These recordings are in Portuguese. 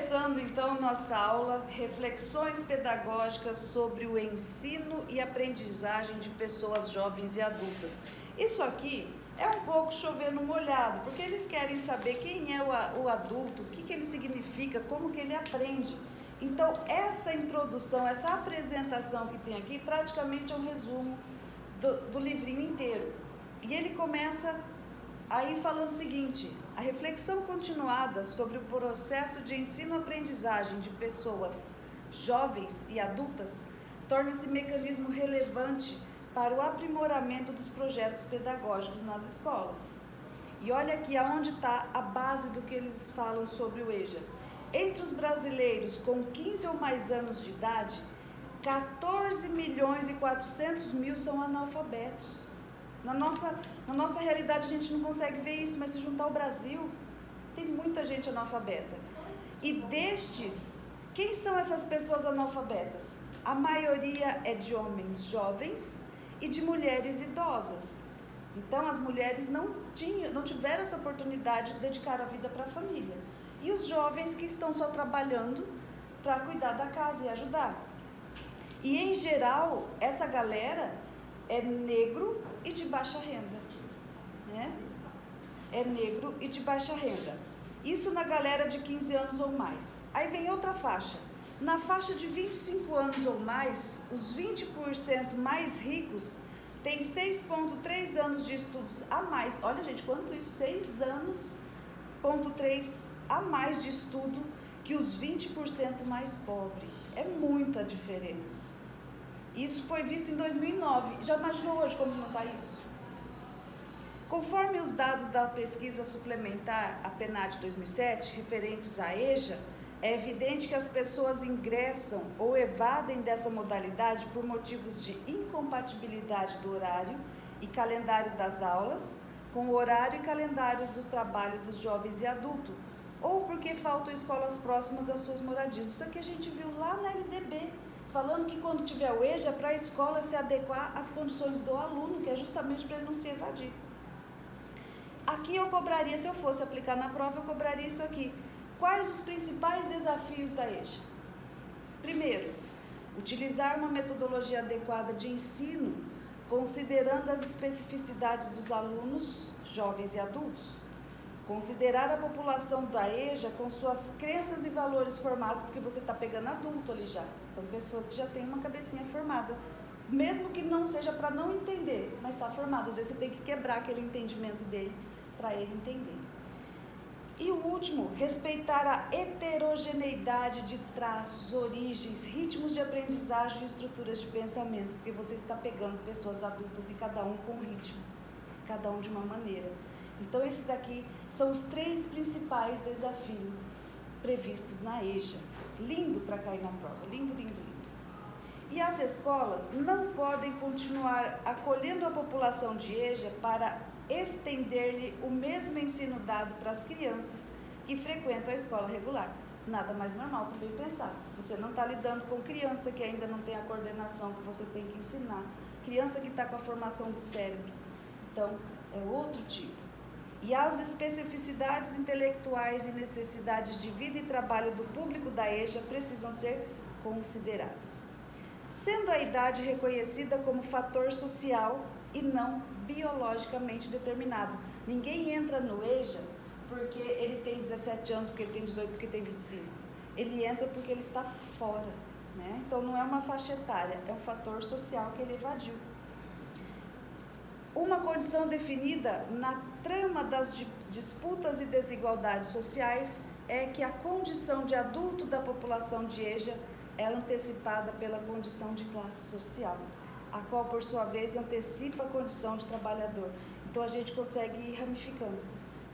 Começando então nossa aula, reflexões pedagógicas sobre o ensino e aprendizagem de pessoas jovens e adultas. Isso aqui é um pouco chover no molhado, porque eles querem saber quem é o adulto, o que ele significa, como que ele aprende. Então essa introdução, essa apresentação que tem aqui, praticamente é um resumo do livrinho inteiro. E ele começa aí falando o seguinte: a reflexão continuada sobre o processo de ensino-aprendizagem de pessoas jovens e adultas torna-se mecanismo relevante para o aprimoramento dos projetos pedagógicos nas escolas. E olha aqui aonde está a base do que eles falam sobre o EJA. Entre os brasileiros com 15 ou mais anos de idade, 14.400.000 são analfabetos. Na nossa realidade a gente não consegue ver isso, mas se juntar o Brasil, tem muita gente analfabeta. E destes, quem são essas pessoas analfabetas? A maioria é de homens jovens e de mulheres idosas. Então as mulheres não tiveram essa oportunidade de dedicar a vida para a família. E os jovens que estão só trabalhando para cuidar da casa e ajudar. E em geral, essa galera é negro e de baixa renda, né? É negro e de baixa renda. Isso na galera de 15 anos ou mais. Aí vem outra faixa. Na faixa de 25 anos ou mais, os 20% mais ricos têm 6,3 anos de estudos a mais. Olha, gente, quanto isso? 6 anos, 3 a mais de estudo que os 20% mais pobres. É muita diferença. Isso foi visto em 2009. Já imaginou hoje como não está isso? Conforme os dados da pesquisa suplementar, a PNAD 2007, referentes à EJA, é evidente que as pessoas ingressam ou evadem dessa modalidade por motivos de incompatibilidade do horário e calendário das aulas com o horário e calendário do trabalho dos jovens e adultos, ou porque faltam escolas próximas às suas moradias. Isso aqui a gente viu lá na LDB, falando que quando tiver o EJA, é para a escola se adequar às condições do aluno, que é justamente para ele não se evadir. Aqui eu cobraria, se eu fosse aplicar na prova, eu cobraria isso aqui. Quais os principais desafios da EJA? Primeiro, utilizar uma metodologia adequada de ensino, considerando as especificidades dos alunos, jovens e adultos. Considerar a população da EJA com suas crenças e valores formados, porque você está pegando adulto ali já. São pessoas que já têm uma cabecinha formada, mesmo que não seja para não entender, mas está formada. Às vezes você tem que quebrar aquele entendimento dele para ele entender. E o último, respeitar a heterogeneidade de traços, origens, ritmos de aprendizagem e estruturas de pensamento, porque você está pegando pessoas adultas e cada um com ritmo, cada um de uma maneira. Então esses aqui são os 3 principais desafios previstos na EJA. Lindo para cair na prova, lindo, lindo, lindo. E as escolas não podem continuar acolhendo a população de EJA para estender-lhe o mesmo ensino dado para as crianças que frequentam a escola regular. Nada mais normal também pensar. Você não está lidando com criança que ainda não tem a coordenação que você tem que ensinar. Criança que está com a formação do cérebro. Então, é outro tipo. E as especificidades intelectuais e necessidades de vida e trabalho do público da EJA precisam ser consideradas. Sendo a idade reconhecida como fator social e não biologicamente determinado. Ninguém entra no EJA porque ele tem 17 anos, porque ele tem 18, porque tem 25. Ele entra porque ele está fora, né? Então não é uma faixa etária, é um fator social que ele evadiu. Uma condição definida na trama das disputas e desigualdades sociais é que a condição de adulto da população de EJA é antecipada pela condição de classe social, a qual, por sua vez, antecipa a condição de trabalhador. Então, a gente consegue ir ramificando,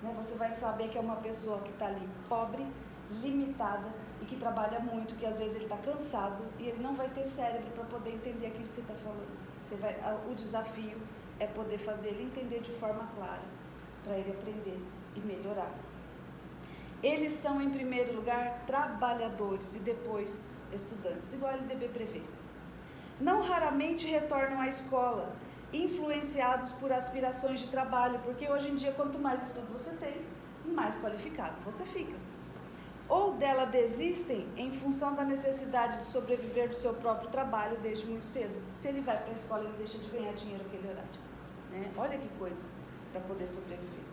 né? Você vai saber que é uma pessoa que está ali pobre, limitada e que trabalha muito, que às vezes ele está cansado e ele não vai ter cérebro para poder entender aquilo que você está falando. O desafio é poder fazer ele entender de forma clara, para ele aprender e melhorar. Eles são, em primeiro lugar, trabalhadores e depois estudantes, igual a LDB prevê. Não raramente retornam à escola, influenciados por aspirações de trabalho, porque hoje em dia, quanto mais estudo você tem, mais qualificado você fica. Ou delas desistem em função da necessidade de sobreviver do seu próprio trabalho desde muito cedo. Se ele vai para a escola, ele deixa de ganhar dinheiro naquele horário, né? Olha que coisa, para poder sobreviver.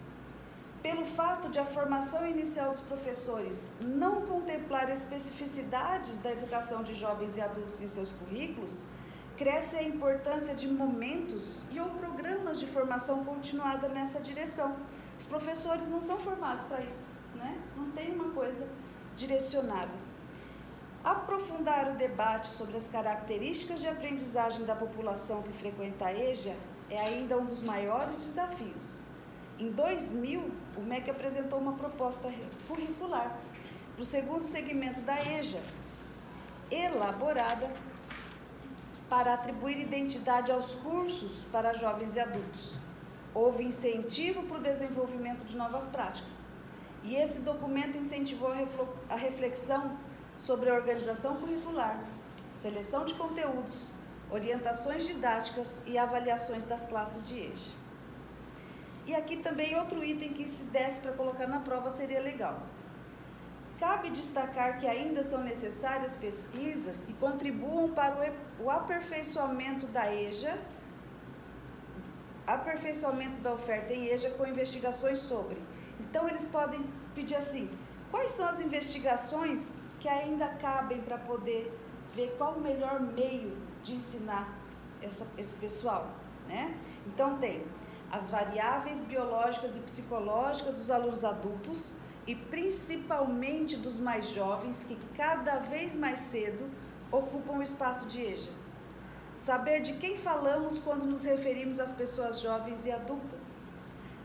Pelo fato de a formação inicial dos professores não contemplar especificidades da educação de jovens e adultos em seus currículos, cresce a importância de momentos e ou programas de formação continuada nessa direção. Os professores não são formados para isso, né? Não tem uma coisa direcionada. Aprofundar o debate sobre as características de aprendizagem da população que frequenta a EJA é ainda um dos maiores desafios. Em 2000, o MEC apresentou uma proposta curricular para o segundo segmento da EJA, elaborada para atribuir identidade aos cursos para jovens e adultos. Houve incentivo para o desenvolvimento de novas práticas. E esse documento incentivou a reflexão sobre a organização curricular, seleção de conteúdos, orientações didáticas e avaliações das classes de EJA. E aqui também outro item que, se desse para colocar na prova, seria legal. Cabe destacar que ainda são necessárias pesquisas que contribuam para o aperfeiçoamento da EJA, aperfeiçoamento da oferta em EJA com investigações sobre. Então, eles podem pedir assim, quais são as investigações que ainda cabem para poder ver qual o melhor meio de ensinar esse pessoal, né? Então, tem as variáveis biológicas e psicológicas dos alunos adultos e principalmente dos mais jovens que cada vez mais cedo ocupam o espaço de EJA. Saber de quem falamos quando nos referimos às pessoas jovens e adultas.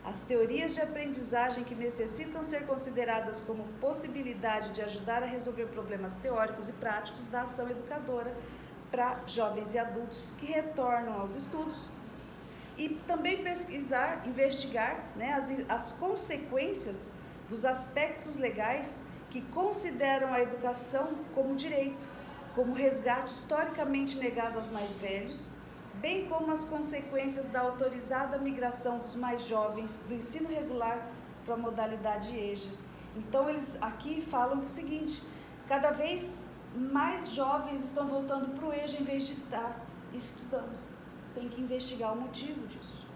As teorias de aprendizagem que necessitam ser consideradas como possibilidade de ajudar a resolver problemas teóricos e práticos da ação educadora para jovens e adultos que retornam aos estudos. E também pesquisar, investigar, né, as consequências dos aspectos legais que consideram a educação como direito, como resgate historicamente negado aos mais velhos, bem como as consequências da autorizada migração dos mais jovens do ensino regular para a modalidade EJA. Então, eles aqui falam o seguinte, cada vez mais jovens estão voltando para o EJA em vez de estar estudando. Tem que investigar o motivo disso.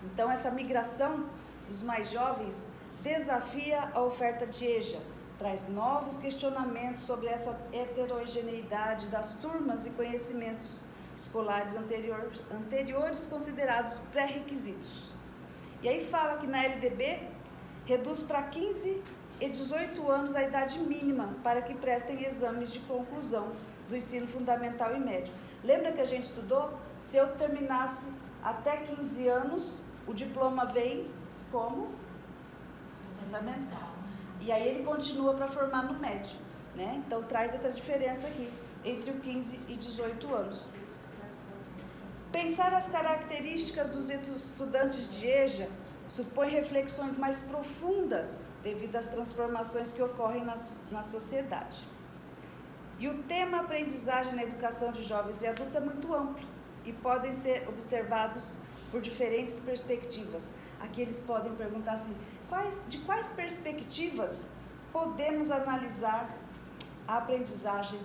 Então, essa migração dos mais jovens desafia a oferta de EJA, traz novos questionamentos sobre essa heterogeneidade das turmas e conhecimentos escolares anteriores considerados pré-requisitos. E aí fala que na LDB reduz para 15 e 18 anos a idade mínima para que prestem exames de conclusão do ensino fundamental e médio. Lembra que a gente estudou? Se eu terminasse até 15 anos, o diploma vem como? Fundamental. E aí ele continua para formar no médio, né? Então traz essa diferença aqui, entre o 15 e 18 anos. Pensar as características dos estudantes de EJA supõe reflexões mais profundas devido às transformações que ocorrem na sociedade. E o tema aprendizagem na educação de jovens e adultos é muito amplo e podem ser observados por diferentes perspectivas. Aqui eles podem perguntar assim, de quais perspectivas podemos analisar a aprendizagem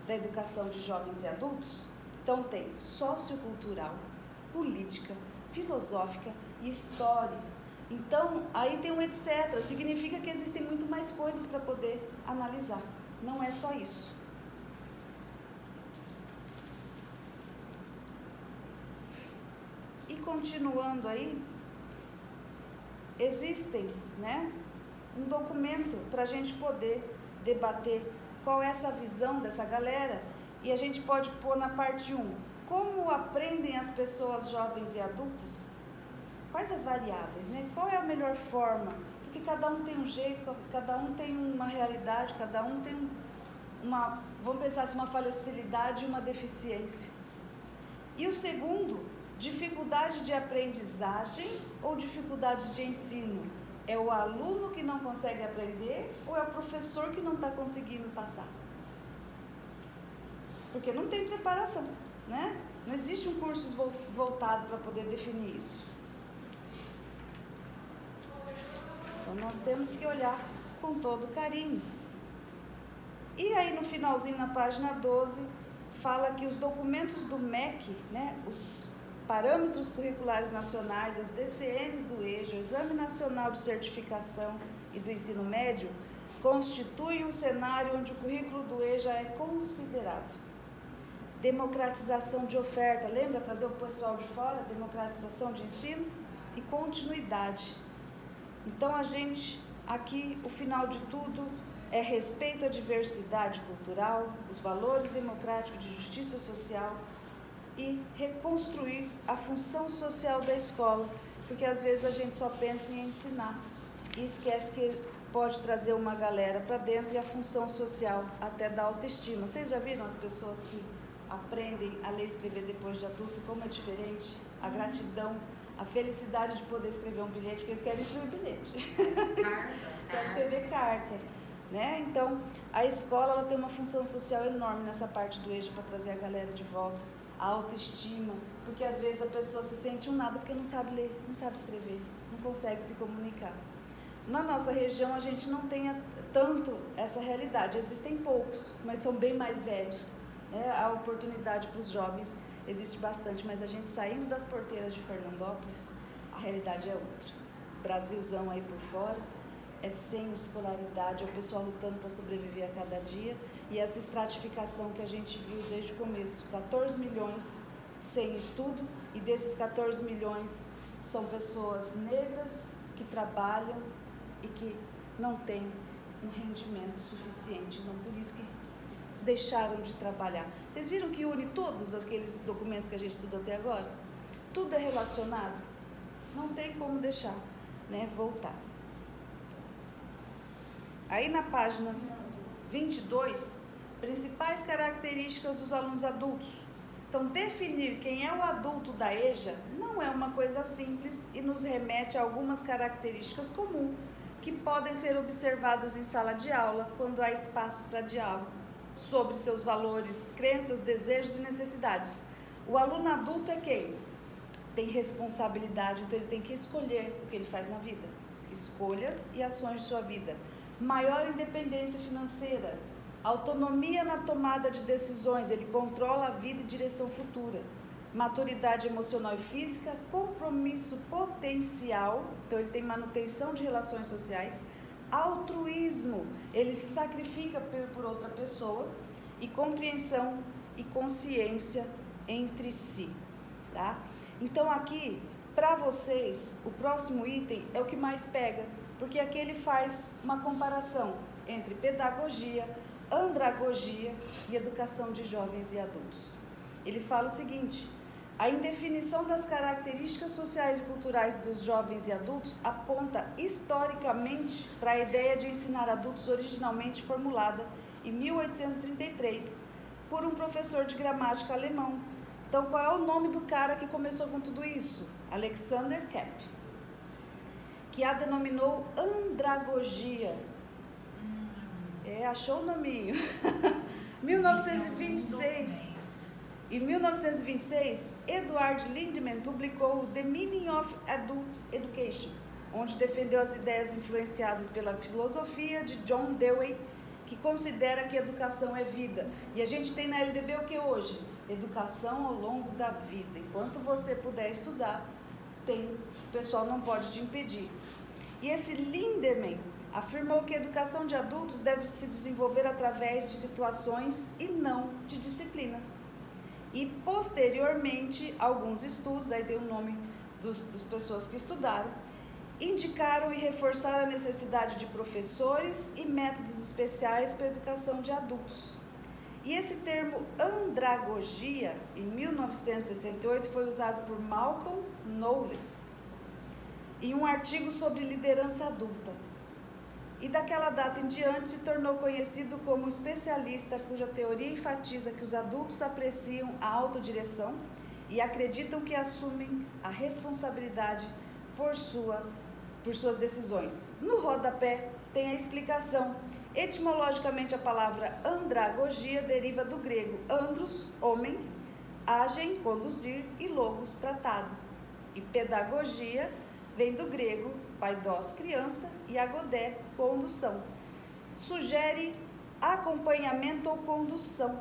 da educação de jovens e adultos? Então tem sociocultural, política, filosófica e história. Então, aí tem um etc. Significa que existem muito mais coisas para poder analisar. Não é só isso. E continuando aí, existem, né, um documento para a gente poder debater qual é essa visão dessa galera, e a gente pode pôr na parte 1, como aprendem as pessoas jovens e adultas? Quais as variáveis, né? Qual é a melhor forma? Porque cada um tem um jeito, cada um tem uma realidade, cada um tem uma, vamos pensar assim, uma facilidade e uma deficiência. E o segundo, dificuldade de aprendizagem ou dificuldade de ensino? É o aluno que não consegue aprender ou é o professor que não está conseguindo passar? Porque não tem preparação, né? Não existe um curso voltado para poder definir isso. Então, nós temos que olhar com todo carinho. E aí no finalzinho, na página 12, fala que os documentos do MEC, né, os parâmetros curriculares nacionais, as DCNs do EJA, o Exame Nacional de Certificação e do Ensino Médio, constituem um cenário onde o currículo do EJA é considerado. Democratização de oferta, lembra trazer o pessoal de fora? Democratização de ensino e continuidade. Então a gente, aqui, o final de tudo é respeito à diversidade cultural, os valores democráticos de justiça social e reconstruir a função social da escola, porque às vezes a gente só pensa em ensinar e esquece que pode trazer uma galera para dentro e a função social até da autoestima. Vocês já viram as pessoas que aprendem a ler e escrever depois de adulto, como é diferente? A gratidão, a felicidade de poder escrever um bilhete, porque eles querem escrever bilhete. Querem escrever carta. Né? Então, a escola ela tem uma função social enorme nessa parte do EJA para trazer a galera de volta, a autoestima, porque às vezes a pessoa se sente um nada porque não sabe ler, não sabe escrever, não consegue se comunicar. Na nossa região a gente não tem tanto essa realidade, existem poucos, mas são bem mais velhos. Né? A oportunidade para os jovens existe bastante, mas a gente saindo das porteiras de Fernandópolis, a realidade é outra. Brasilzão aí por fora, é sem escolaridade, é o pessoal lutando para sobreviver a cada dia, e essa estratificação que a gente viu desde o começo, 14 milhões sem estudo, e desses 14 milhões são pessoas negras que trabalham e que não têm um rendimento suficiente, então por isso que deixaram de trabalhar. Vocês viram que une todos aqueles documentos que a gente estudou até agora? Tudo é relacionado, não tem como deixar, né, voltar. Aí na página 22, principais características dos alunos adultos. Então, definir quem é o adulto da EJA não é uma coisa simples e nos remete a algumas características comuns que podem ser observadas em sala de aula, quando há espaço para diálogo sobre seus valores, crenças, desejos e necessidades. O aluno adulto é quem? Tem responsabilidade, então ele tem que escolher o que ele faz na vida. Escolhas e ações de sua vida. Maior independência financeira, autonomia na tomada de decisões, ele controla a vida e direção futura. Maturidade emocional e física, compromisso potencial, então ele tem manutenção de relações sociais. Altruísmo, ele se sacrifica por outra pessoa. E compreensão e consciência entre si, tá? Então aqui, para vocês, o próximo item é o que mais pega, porque aqui ele faz uma comparação entre pedagogia, andragogia e educação de jovens e adultos. Ele fala o seguinte: a indefinição das características sociais e culturais dos jovens e adultos aponta historicamente para a ideia de ensinar adultos originalmente formulada em 1833 por um professor de gramática alemão. Então, qual é o nome do cara que começou com tudo isso? Alexander Kepp, que a denominou andragogia. Achou o nominho. 1926. Em 1926, Edward Lindemann publicou The Meaning of Adult Education, onde defendeu as ideias influenciadas pela filosofia de John Dewey, que considera que educação é vida. E a gente tem na LDB o que hoje? Educação ao longo da vida. Enquanto você puder estudar, o pessoal não pode te impedir. E esse Lindemann afirmou que a educação de adultos deve se desenvolver através de situações e não de disciplinas. E, posteriormente, alguns estudos, aí deu o nome das pessoas que estudaram, indicaram e reforçaram a necessidade de professores e métodos especiais para a educação de adultos. E esse termo andragogia, em 1968, foi usado por Malcolm Knowles em um artigo sobre liderança adulta. E daquela data em diante se tornou conhecido como especialista cuja teoria enfatiza que os adultos apreciam a autodireção e acreditam que assumem a responsabilidade por suas decisões. No rodapé tem a explicação. Etimologicamente, a palavra andragogia deriva do grego andros, homem, agem, conduzir, e logos, tratado. E pedagogia vem do grego paidós, criança, e agodé, condução. Sugere acompanhamento ou condução,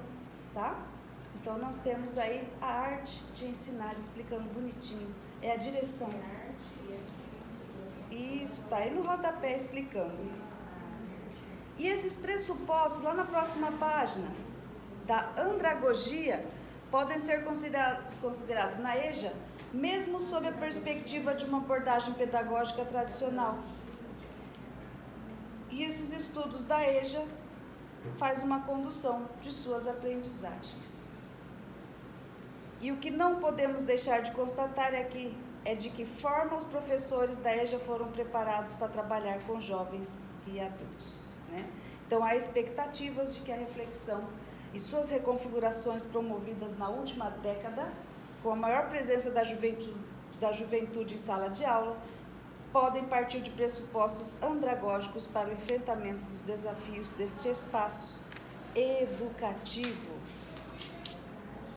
tá? Então, nós temos aí a arte de ensinar, explicando bonitinho. É a direção. Isso, tá aí no rodapé explicando. E esses pressupostos, lá na próxima página, da andragogia, podem ser considerados na EJA, mesmo sob a perspectiva de uma abordagem pedagógica tradicional. E esses estudos da EJA faz uma condução de suas aprendizagens. E o que não podemos deixar de constatar é de que forma os professores da EJA foram preparados para trabalhar com jovens e adultos, né? Então, há expectativas de que a reflexão e suas reconfigurações promovidas na última década, com a maior presença da juventude em sala de aula, podem partir de pressupostos andragógicos para o enfrentamento dos desafios deste espaço educativo.